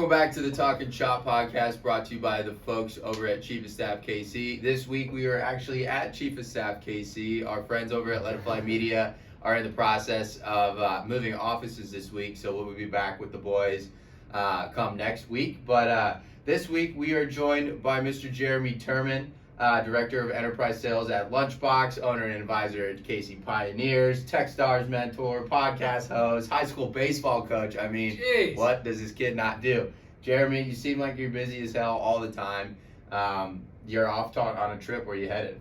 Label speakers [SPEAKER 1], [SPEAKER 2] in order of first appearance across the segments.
[SPEAKER 1] Welcome back to the Talkin Shop podcast, brought to you by the folks over at Chief of Staff KC. This week we are actually at Chief of Staff KC. Our friends over at Let It Fly Media are in the process of moving offices this week, so we'll be back with the boys come next week. But this week we are joined by Mr. Jeremy Terman, Director of Enterprise Sales at Lunchbox, owner and advisor at KC Pioneers, Techstars mentor, podcast host, high school baseball coach. I mean,
[SPEAKER 2] Jeez.
[SPEAKER 1] What does this kid not do? Jeremy, you seem like you're busy as hell all the time. You're off on a trip. Where you headed?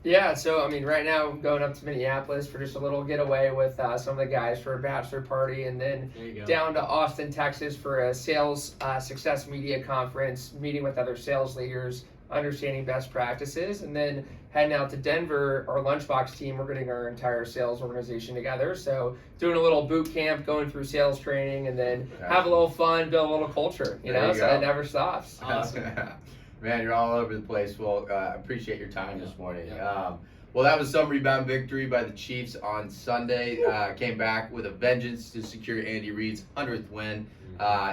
[SPEAKER 2] Yeah, so I mean, right now I'm going up to Minneapolis for just a little getaway with some of the guys for a bachelor party, and then down to Austin, Texas for a sales success media conference, meeting with other sales leaders, understanding best practices, and then heading out to Denver. Our Lunchbox team, we're getting our entire sales organization together, so doing a little boot camp, going through sales training, and then have a little fun, build a little culture, so it never stops.
[SPEAKER 1] Awesome. Man, you're all over the place. Well, appreciate your time this morning. Well, that was some rebound victory by the Chiefs on Sunday. Came back with a vengeance to secure Andy Reid's 100th win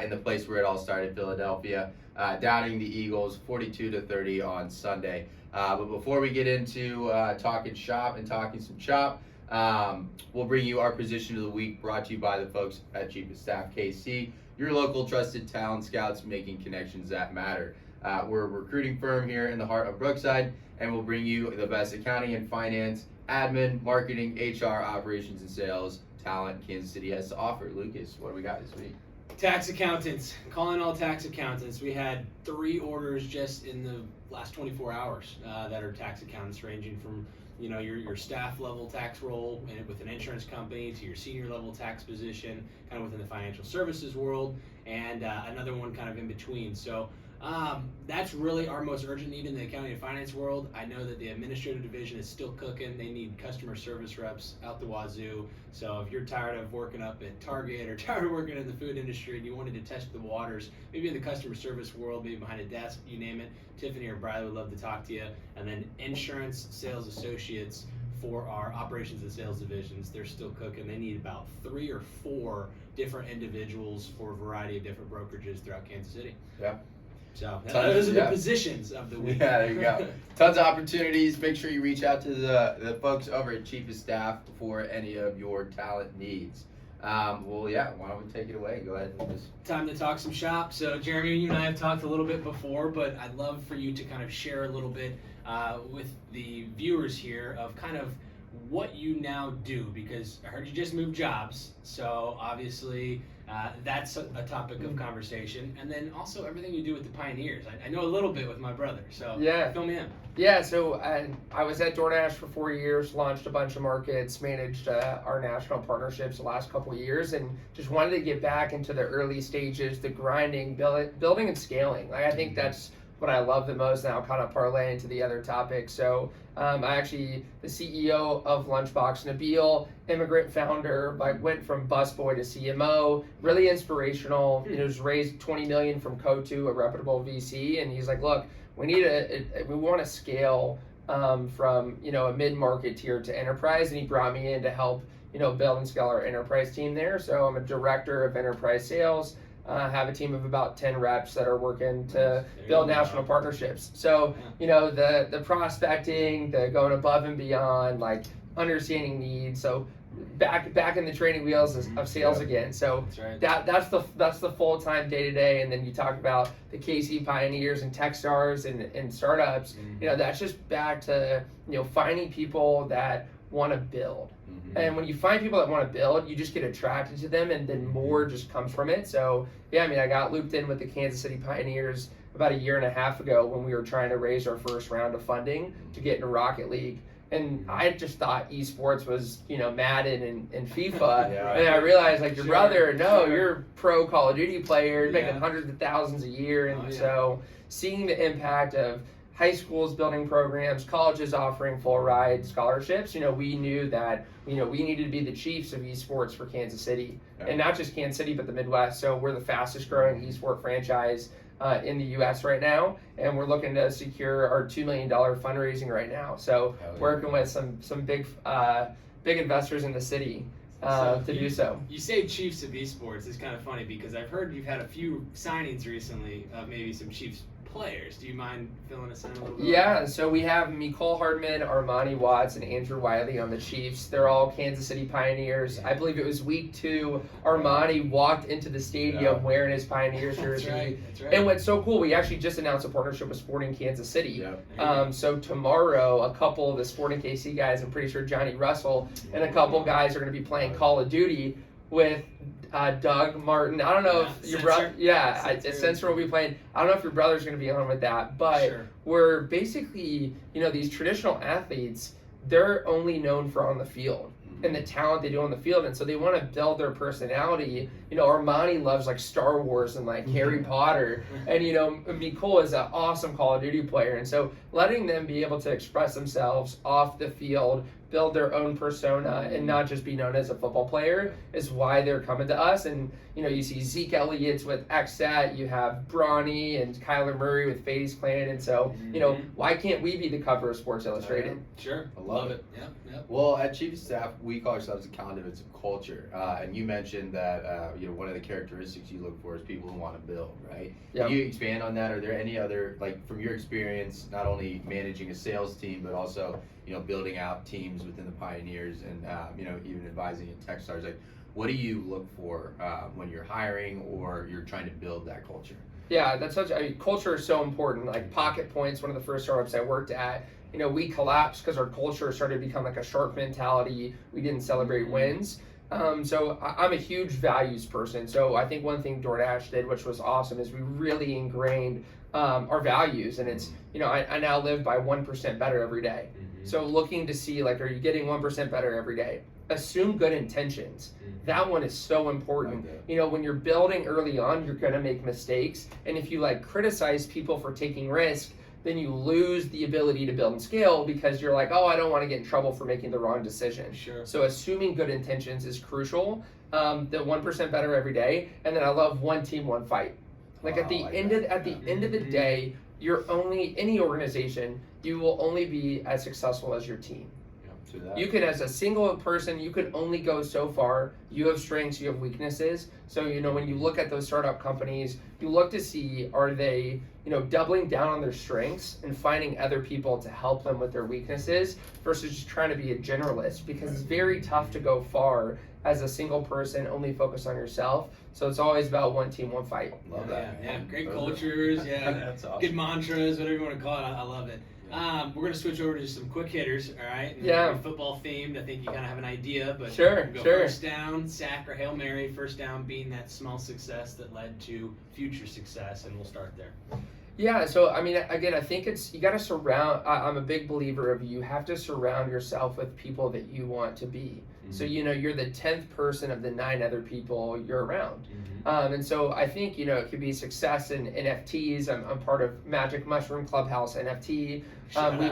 [SPEAKER 1] in the place where it all started, Philadelphia, downing the Eagles 42-30 on Sunday. But before we get into talking shop and talking some chop, we'll bring you our position of the week, brought to you by the folks at Chief of Staff KC, your local trusted talent scouts making connections that matter. We're a recruiting firm here in the heart of Brookside, and we'll bring you the best accounting and finance, admin, marketing, HR, operations, and sales talent Kansas City has to offer. Lucas, what do we got this week?
[SPEAKER 3] Tax accountants. Calling all tax accountants. We had 3 orders just in the last 24 hours that are tax accountants, ranging from your staff level tax role with an insurance company to your senior level tax position, kind of within the financial services world, and another one kind of in between. So that's really our most urgent need in the accounting and finance world. I know that the administrative division is still cooking. They need customer service reps out the wazoo. So if you're tired of working up at Target or tired of working in the food industry and you wanted to test the waters, maybe in the customer service world, maybe behind a desk, you name it, Tiffany or Bradley would love to talk to you. And then insurance sales associates for our operations and sales divisions, they're still cooking. They need about 3 or 4 different individuals for a variety of different brokerages throughout Kansas City.
[SPEAKER 1] Yeah.
[SPEAKER 3] So those are the positions of the week.
[SPEAKER 1] Yeah, there you go. Tons of opportunities. Make sure you reach out to the folks over at Chief of Staff for any of your talent needs. Why don't we take it away? Go ahead, Lucas.
[SPEAKER 3] Time to talk some shop. So Jeremy, you and I have talked a little bit before, but I'd love for you to kind of share a little bit with the viewers here of kind of what you now do, because I heard you just moved jobs, so obviously that's a topic of conversation, and then also everything you do with the Pioneers. I know a little bit with my brother, so fill me in.
[SPEAKER 2] Yeah, so I was at DoorDash for 4 years, launched a bunch of markets, managed our national partnerships the last couple of years, and just wanted to get back into the early stages, the grinding, building and scaling. I think that's what I love the most, and I'll kind of parlay into the other topics. So I actually, the CEO of Lunchbox, Nabil, immigrant founder, went from busboy to CMO, really inspirational. Just raised $20 million from Co2, a reputable VC, and he's like, look, we want to scale from a mid-market tier to enterprise, and he brought me in to help build and scale our enterprise team there. So I'm a director of enterprise sales. Have a team of about 10 reps that are working to build national partnerships. So, the prospecting, the going above and beyond, like understanding needs. So back in the training wheels of sales again. So that's the full-time day-to-day. And then you talk about the KC Pioneers and Techstars and startups. That's just back to finding people that want to build. And when you find people that want to build, you just get attracted to them, and then more just comes from it. So I got looped in with the Kansas City Pioneers about 1.5 years ago when we were trying to raise our first round of funding to get into Rocket League. And I just thought esports was, Madden and FIFA. And I realized, your brother, you're pro Call of Duty player, making hundreds of thousands a year. And so seeing the impact of high schools building programs, colleges offering full ride scholarships, we knew that, we needed to be the Chiefs of esports for Kansas City. And not just Kansas City, but the Midwest. So we're the fastest growing esport franchise in the U.S. right now, and we're looking to secure our $2 million fundraising right now. So working with some big investors in the city. to do so.
[SPEAKER 3] You say Chiefs of esports. It's kind of funny because I've heard you've had a few signings recently of maybe some Chiefs players. Do you mind filling us in a little bit?
[SPEAKER 2] Yeah, so we have Mecole Hardman, Armani Watts, and Andrew Wiley on the Chiefs. They're all Kansas City Pioneers. I believe it was week 2. Armani walked into the stadium wearing his Pioneers jersey.
[SPEAKER 3] That's right.
[SPEAKER 2] And what's so cool, we actually just announced a partnership with Sporting Kansas City.
[SPEAKER 1] Yep.
[SPEAKER 2] So tomorrow, a couple of the Sporting KC guys, I'm pretty sure Johnny Russell, and a couple guys are going to be playing Call of Duty with Doug Martin. I don't know if your brother, Sensor will be playing. I don't know if your brother's going to be on with that, but we're basically, these traditional athletes, they're only known for on the field and the talent they do on the field, and so they want to build their personality. Armani loves like Star Wars and like Harry Potter, and Mecole is an awesome Call of Duty player, and so letting them be able to express themselves off the field, build their own persona, and not just be known as a football player is why they're coming to us. And you see Zeke Elliott's with XSET, you have Bronny and Kyler Murray with FaZe Clan, and so why can't we be the cover of Sports Illustrated?
[SPEAKER 3] Sure,
[SPEAKER 1] I love it.
[SPEAKER 3] Yep.
[SPEAKER 1] Well, at Chiefs staff, we call ourselves the conduits of culture, and you mentioned that one of the characteristics you look for is people who want to build, right?
[SPEAKER 2] Yep.
[SPEAKER 1] Can you expand on that? Are there any other, like from your experience, not only managing a sales team but also building out teams within the Pioneers and even advising in Techstars, like what do you look for when you're hiring or you're trying to build that culture?
[SPEAKER 2] Yeah, that's culture is so important. Like Pocket Points, one of the first startups I worked at, we collapsed because our culture started to become like a shark mentality. We didn't celebrate wins. So I'm a huge values person. So I think one thing DoorDash did, which was awesome, is we really ingrained our values. And it's, I now live by 1% better every day. So looking to see, like, are you getting 1% better every day? Assume good intentions. That one is so important. When you're building early on, you're going to make mistakes. And if you criticize people for taking risk, then you lose the ability to build and scale because you're like, oh, I don't want to get in trouble for making the wrong decision.
[SPEAKER 3] Sure.
[SPEAKER 2] So assuming good intentions is crucial. The 1% better every day. And then I love one team, one fight. At the end of the day, any organization, you will only be as successful as your team. You can, as a single person, you can only go so far. You have strengths, you have weaknesses. So, when you look at those startup companies, you look to see, are they, doubling down on their strengths and finding other people to help them with their weaknesses versus just trying to be a generalist, because it's very tough to go far as a single person, only focus on yourself. So it's always about one team, one fight.
[SPEAKER 1] Love that.
[SPEAKER 3] Yeah, great cultures,
[SPEAKER 1] That's awesome.
[SPEAKER 3] Good mantras, whatever you want to call it. I love it. We're going to switch over to some quick hitters, all right?
[SPEAKER 2] Yeah.
[SPEAKER 3] Football themed. I think you kind of have an idea, but
[SPEAKER 2] Sure.
[SPEAKER 3] First down, sack, or Hail Mary. First down being that small success that led to future success, and we'll start there.
[SPEAKER 2] Yeah, so again, I think you got to surround. I'm a big believer of you have to surround yourself with people that you want to be. So you're the 10th person of the 9 other people you're around. And so I think it could be success in NFTs. I'm part of Magic Mushroom Clubhouse NFT.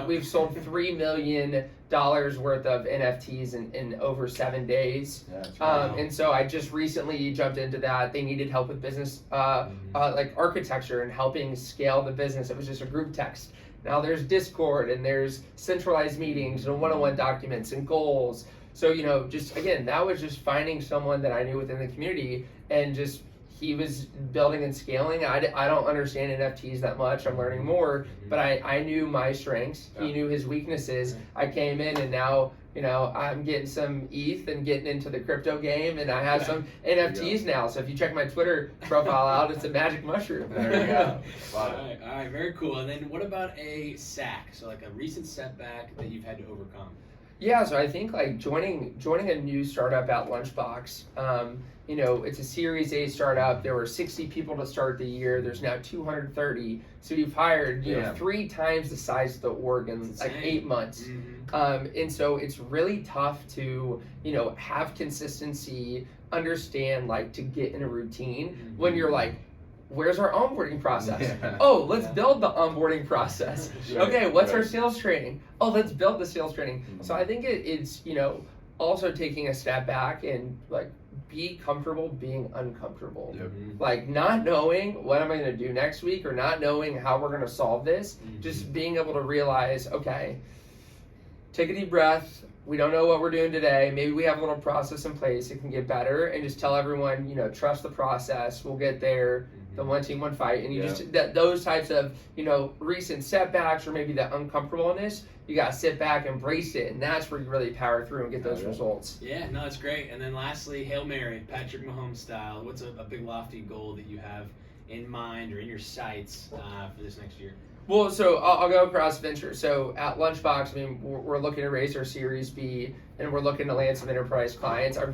[SPEAKER 2] We've sold $3 million worth of NFTs in over 7 days. And so I just recently jumped into that. They needed help with business, like architecture and helping scale the business. It was just a group text. Now there's Discord and there's centralized meetings and one-on-one documents and goals. So, just again, that was just finding someone that I knew within the community, and just he was building and scaling. I don't understand NFTs that much. I'm learning more, but I knew my strengths. He knew his weaknesses. I came in, and now, I'm getting some ETH and getting into the crypto game, and I have some NFTs now. So if you check my Twitter profile out, it's a Magic Mushroom.
[SPEAKER 1] There you go.
[SPEAKER 3] All right, very cool. And then what about a sack? So like a recent setback that you've had to overcome.
[SPEAKER 2] Yeah, so I think joining a new startup at Lunchbox, it's a Series A startup. There were 60 people to start the year. There's now 230. So you've hired 3 times the size of the org in 8 months. And so it's really tough to have consistency, understand to get in a routine when you're where's our onboarding process? Oh, let's build the onboarding process. Okay, what's our sales training? Oh, let's build the sales training. So I think it's also taking a step back and be comfortable being uncomfortable. Not knowing what am I going to do next week, or not knowing how we're going to solve this. Just being able to realize, okay, take a deep breath. we don't know what we're doing today. Maybe we have a little process in place. It can get better, and just tell everyone, trust the process. We'll get there. The one team, one fight, and those types of recent setbacks or maybe that uncomfortableness, you gotta sit back, embrace it, and that's where you really power through and get those results.
[SPEAKER 3] Yeah, no, it's great. And then lastly, Hail Mary, Patrick Mahomes style. What's a big lofty goal that you have in mind or in your sights for this next year?
[SPEAKER 2] Well, so I'll go across venture. So at Lunchbox, I mean, we're looking to raise our Series B, and we're looking to land some enterprise clients. I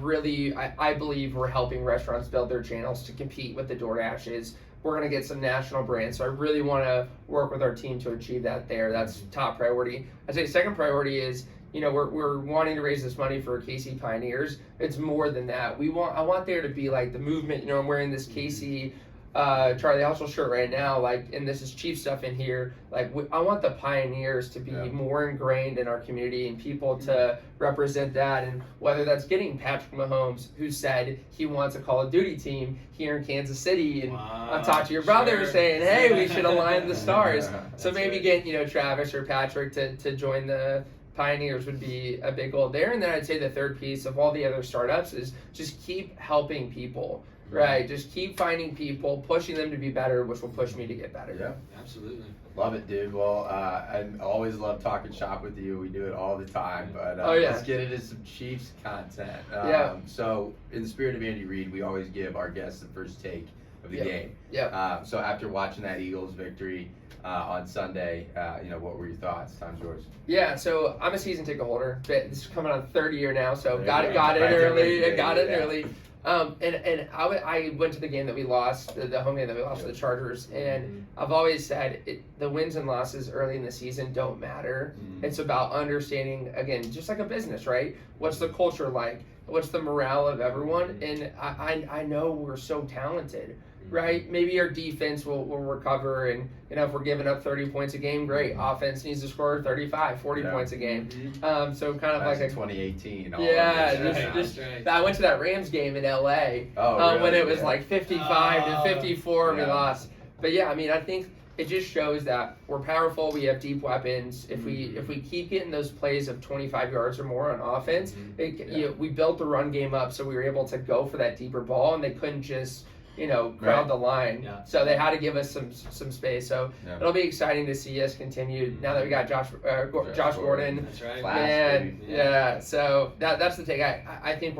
[SPEAKER 2] believe we're helping restaurants build their channels to compete with the DoorDashes. We're going to get some national brands. So I really want to work with our team to achieve that there. That's top priority. I'd say second priority is, we're wanting to raise this money for KC Pioneers. It's more than that. I want there to be like the movement. I'm wearing this KC Charlie Hustle shirt right now, and this is Chief stuff in here. I want the Pioneers to be more ingrained in our community and people to represent that. And whether that's getting Patrick Mahomes, who said he wants a Call of Duty team here in Kansas City, and I've talked to your brother saying, hey, we should align the stars. So maybe getting Travis or Patrick to join the Pioneers would be a big goal there. And then I'd say the third piece of all the other startups is just keep helping people. Right, just keep finding people, pushing them to be better, which will push me to get better.
[SPEAKER 3] Yeah, absolutely.
[SPEAKER 1] Love it, dude. Well, I always love talking shop with you. We do it all the time, but
[SPEAKER 2] Oh, yeah.
[SPEAKER 1] let's get into some Chiefs content.
[SPEAKER 2] Yeah.
[SPEAKER 1] So, in the spirit of Andy Reid, we always give our guests the first take of the game.
[SPEAKER 2] Yeah.
[SPEAKER 1] So, after watching that Eagles victory on Sunday, what were your thoughts? Time's yours.
[SPEAKER 2] Yeah, so I'm a season ticket holder. This is coming on the third year now, so got it
[SPEAKER 1] Right
[SPEAKER 2] early. And I went to the game that we lost, the home game that we lost to the Chargers, and I've always said the wins and losses early in the season don't matter. It's about understanding, again, just like a business, right? What's the culture like? What's the morale of everyone? And I know we're so talented, right? Maybe our defense will recover, and if we're giving up 30 points a game, great. Offense needs to score 35, 40 points a game. So kind of like a
[SPEAKER 1] 2018.
[SPEAKER 2] I went to that Rams game in LA when it was like 55 to 54 and we lost. But yeah, I mean, I think it just shows that we're powerful. We have deep weapons. If we keep getting those plays of 25 yards or more on offense, we built the run game up so we were able to go for that deeper ball, and they couldn't just crowd the line.
[SPEAKER 3] Yeah.
[SPEAKER 2] So they had to give us some space. So it'll be exciting to see us continue now that we got Josh Gordon.
[SPEAKER 3] That's right.
[SPEAKER 2] And so that's the take. I think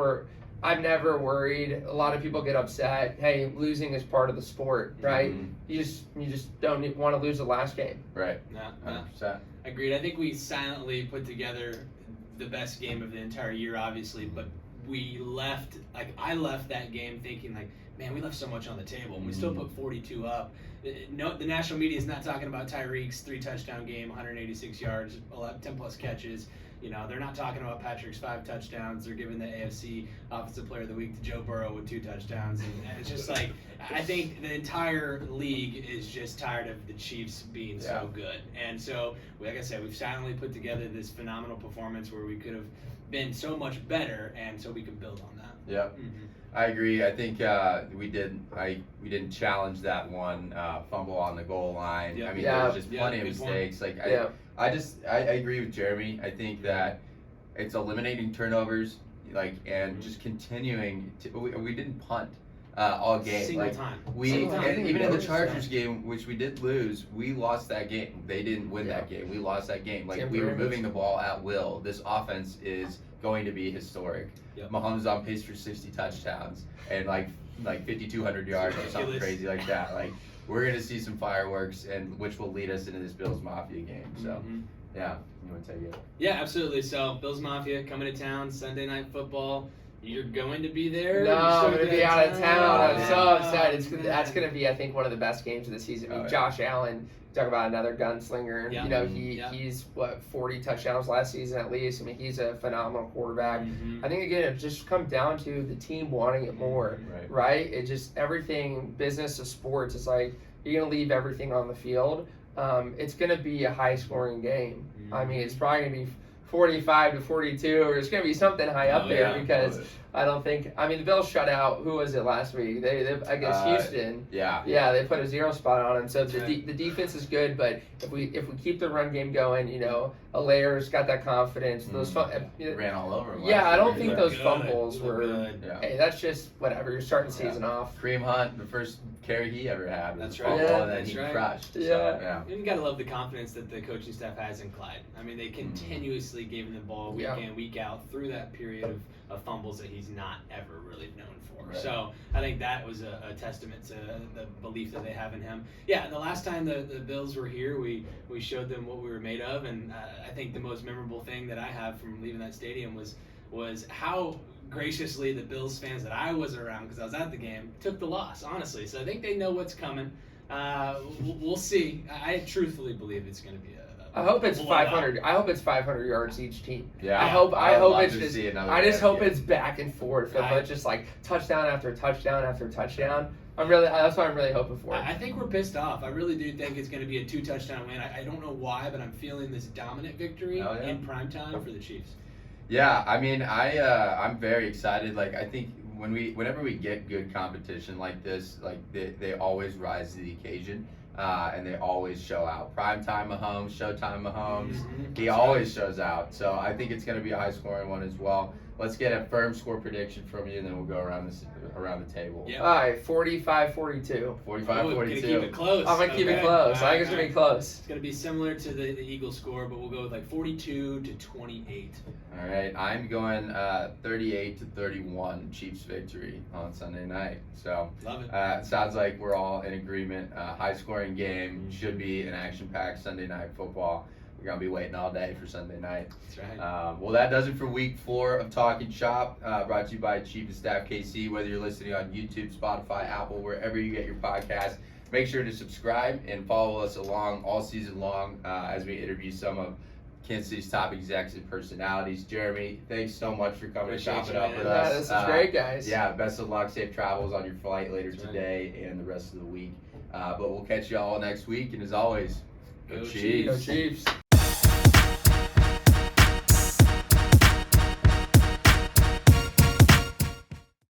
[SPEAKER 2] I've never worried. A lot of people get upset. Hey, losing is part of the sport, right? You just don't want to lose the last game.
[SPEAKER 1] Right.
[SPEAKER 3] No. 100%. Agreed. I think we silently put together the best game of the entire year, obviously, but I left that game thinking man, we left so much on the table, and we still put 42 up. No, the national media is not talking about Tyreek's 3-touchdown game, 186 yards, 10 plus catches. They're not talking about Patrick's 5 touchdowns. They're giving the AFC Offensive Player of the Week to Joe Burrow with 2 touchdowns. And it's just I think the entire league is just tired of the Chiefs being so good. And so, like I said, we've silently put together this phenomenal performance where we could have been so much better, and so we can build on that.
[SPEAKER 1] Yep. I agree. I think we didn't challenge that one fumble on the goal line. I mean, there was just plenty of mistakes. I agree with Jeremy. I think that it's eliminating turnovers, and just continuing. We didn't punt all game.
[SPEAKER 3] Single time.
[SPEAKER 1] Even in the Chargers game, which we did lose, we lost that game. They didn't win that game. We lost that game. We were moving the ball at will. This offense is going to be historic. Mahomes on pace for 60 touchdowns and 5,200 yards or something crazy like that. We're gonna see some fireworks, and which will lead us into this Bills Mafia game. So, you want to take it?
[SPEAKER 3] Yeah, absolutely. So, Bills Mafia coming to town, Sunday Night Football. You're going to be there?
[SPEAKER 2] No, I'm going to be out of town. I'm so upset. That's going to be, I think, one of the best games of the season. I mean, Josh Allen, talk about another gunslinger. He's 40 touchdowns last season at least. I mean, he's a phenomenal quarterback. I think again, it just comes down to the team wanting it more, right? It just everything, business to sports. It's you're going to leave everything on the field. It's going to be a high-scoring game. I mean, it's probably going to be 45 to 42, or it's going to be something high up there because I don't think. I mean, the Bills shut out. Who was it last week? They I guess Houston.
[SPEAKER 1] Yeah.
[SPEAKER 2] Yeah, they put a 0 spot on him. So
[SPEAKER 3] That's
[SPEAKER 2] the
[SPEAKER 3] right.
[SPEAKER 2] the defense is good, but if we keep the run game going, Alaire's got that confidence. Those
[SPEAKER 1] Ran all over him.
[SPEAKER 2] yeah,
[SPEAKER 1] last
[SPEAKER 2] I don't
[SPEAKER 1] year.
[SPEAKER 2] think
[SPEAKER 3] Looked
[SPEAKER 2] those
[SPEAKER 3] good.
[SPEAKER 2] fumbles
[SPEAKER 3] Looked
[SPEAKER 2] were.
[SPEAKER 3] good.
[SPEAKER 1] Yeah.
[SPEAKER 2] Hey, that's just whatever. You're starting the season off.
[SPEAKER 1] Kareem Hunt, the first carry he ever had. Was
[SPEAKER 3] That's
[SPEAKER 1] a
[SPEAKER 3] right.
[SPEAKER 1] fumble,
[SPEAKER 2] Yeah,
[SPEAKER 1] and then
[SPEAKER 3] that's
[SPEAKER 1] he
[SPEAKER 3] right.
[SPEAKER 1] crushed. So,
[SPEAKER 2] Yeah.
[SPEAKER 1] yeah.
[SPEAKER 3] And you gotta love the confidence that the coaching staff has in Clyde. I mean, they continuously gave him the ball week
[SPEAKER 2] Yeah.
[SPEAKER 3] in, week out through that period of fumbles that he's not ever really known for.
[SPEAKER 1] Right.
[SPEAKER 3] So I think that was a testament to the belief that they have in him. Yeah, the last time the Bills were here, we showed them what we were made of, and I think the most memorable thing that I have from leaving that stadium was how graciously the Bills fans that I was around, because I was at the game, took the loss, honestly. So I think they know what's coming. We'll see. I truthfully believe it's going to be
[SPEAKER 2] I hope it's
[SPEAKER 3] blowout.
[SPEAKER 2] 500. I hope it's 500 yards each team.
[SPEAKER 1] Yeah.
[SPEAKER 2] I hope
[SPEAKER 1] would love
[SPEAKER 2] it's
[SPEAKER 1] to
[SPEAKER 2] just.
[SPEAKER 1] see another
[SPEAKER 2] I just
[SPEAKER 1] game.
[SPEAKER 2] hope it's back and forth.
[SPEAKER 3] I-
[SPEAKER 2] But just like touchdown after touchdown after touchdown. That's what I'm really hoping for.
[SPEAKER 3] I think we're pissed off. I really do think it's going to be a 2-touchdown win. I don't know why, but I'm feeling this dominant victory
[SPEAKER 1] Oh, yeah.
[SPEAKER 3] in primetime for the Chiefs.
[SPEAKER 1] Yeah, I mean, I'm very excited. Like, I think whenever we get good competition like this, like they always rise to the occasion, and they always show out. Primetime Mahomes, Showtime Mahomes,
[SPEAKER 3] Mhm.
[SPEAKER 1] he always shows out. So I think it's going to be a high scoring one as well. Let's get a firm score prediction from you, and then we'll go around the table.
[SPEAKER 3] Yeah.
[SPEAKER 2] All right, 45-42.
[SPEAKER 1] 45,
[SPEAKER 3] Ooh,
[SPEAKER 1] 42.
[SPEAKER 3] Gonna keep it close.
[SPEAKER 2] I'm gonna keep it
[SPEAKER 3] Okay.
[SPEAKER 2] close. I
[SPEAKER 3] All
[SPEAKER 2] think it's gonna
[SPEAKER 3] right.
[SPEAKER 2] be close.
[SPEAKER 3] It's gonna be similar to the Eagles score, but we'll go with like 42-28.
[SPEAKER 1] All right, I'm going 38-31 Chiefs victory on Sunday night. So
[SPEAKER 3] Love it.
[SPEAKER 1] sounds like we're all in agreement. High scoring game, should be an action packed Sunday night football. We're gonna be waiting all day for Sunday night.
[SPEAKER 3] That's right.
[SPEAKER 1] Well, that does it for week 4 of Talkin' Shop, brought to you by Chief of Staff KC. Whether you're listening on YouTube, Spotify, Apple, wherever you get your podcast, make sure to subscribe and follow us along all season long as we interview some of Kansas City's top execs and personalities. Jeremy, thanks so much for coming and
[SPEAKER 3] Appreciate
[SPEAKER 1] chopping
[SPEAKER 3] you,
[SPEAKER 1] up
[SPEAKER 3] man.
[SPEAKER 1] with
[SPEAKER 2] Yeah,
[SPEAKER 1] us.
[SPEAKER 2] this is great, guys.
[SPEAKER 1] Yeah, best of luck, safe travels on your flight later
[SPEAKER 3] That's right.
[SPEAKER 1] today and the rest of the week. But we'll catch you all next week, and as always,
[SPEAKER 3] Go
[SPEAKER 1] Chiefs.
[SPEAKER 3] Chiefs.
[SPEAKER 2] Go Chiefs.